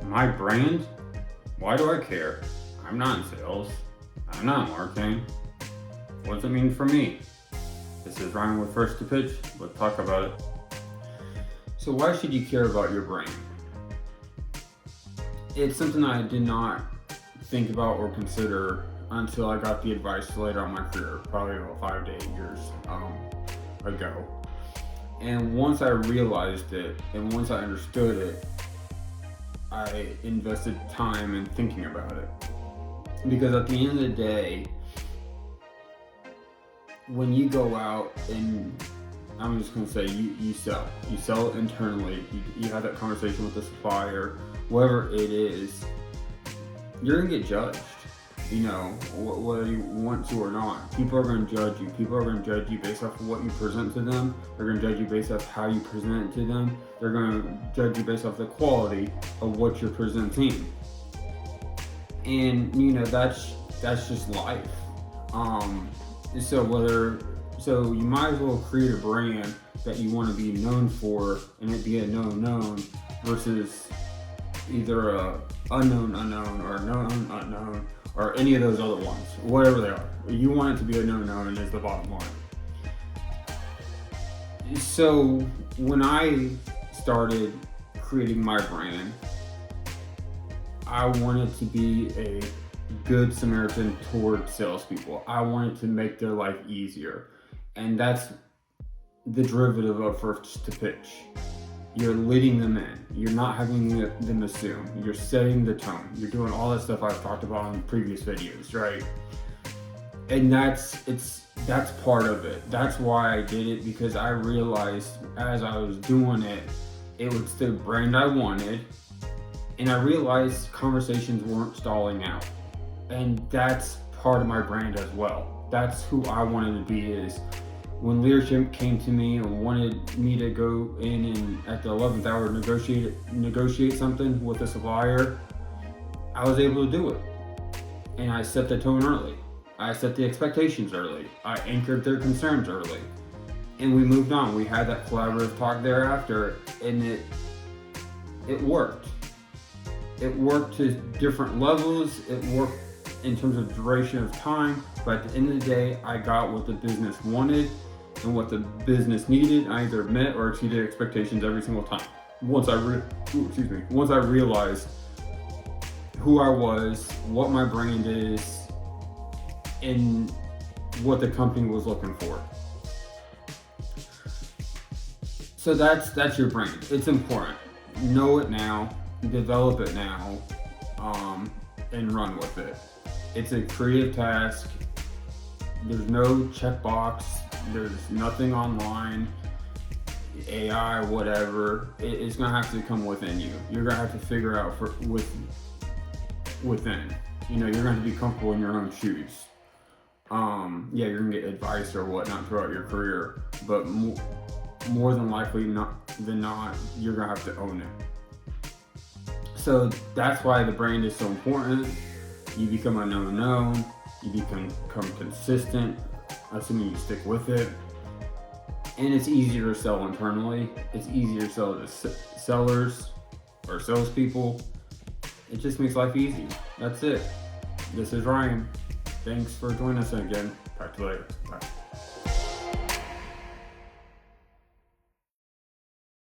My brand? Why do I care? I'm not in sales. I'm not in marketing. What does it mean for me? This is Ryan with First to Pitch. Let's talk about it. So why should you care about your brand? It's something I did not think about or consider until I got the advice later on in my career, probably about 5 to 8 years ago. And once I realized it and once I understood it, I invested time in thinking about it. Because at the end of the day, when you go out and I'm just going to say you sell internally, you have that conversation with the supplier, whatever it is, you're going to get judged, whether you want to or not. People are going to judge you. People are going to judge you based off of what you present to them. They're going to judge you based off how you present it to them. They're going to judge you based off the quality of what you're presenting. And, that's just life. So you might as well create a brand that you want to be known for and it be a known versus either a unknown or a known unknown or any of those other ones, whatever they are. You want it to be a known is the bottom line. So when I started creating my brand, I wanted to be a good Samaritan toward salespeople. I wanted to make their life easier. And that's the derivative of First to Pitch. You're leading them in. You're not having them assume. You're setting the tone. You're doing all that stuff I've talked about in previous videos, right? And that's part of it. That's why I did it, because I realized as I was doing it, it was the brand I wanted. And I realized conversations weren't stalling out. And that's part of my brand as well. That's who I wanted to be. Is when leadership came to me and wanted me to go in and at the 11th hour negotiate something with a supplier, I was able to do it. And I set the tone early. I set the expectations early. I anchored their concerns early. And we moved on. We had that collaborative talk thereafter, and it worked. It worked to different levels. It worked in terms of duration of time, but at the end of the day, I got what the business wanted and what the business needed. I either met or exceeded expectations every single time. Once I realized who I was, what my brand is, and what the company was looking for. So that's your brand. It's important. Know it now, develop it now, and run with it. It's a creative task. There's no checkbox. There's nothing online, AI, whatever. It's gonna have to come within you. You're gonna have to figure out within. You're gonna have to be comfortable in your own shoes. You're gonna get advice or whatnot throughout your career, but more than likely than not, you're gonna have to own it. So that's why the brand is so important. You become a known, you become consistent, assuming you stick with it. And it's easier to sell internally. It's easier to sell to sellers or salespeople. It just makes life easy. That's it. This is Ryan. Thanks for joining us again. Talk to you later. Bye.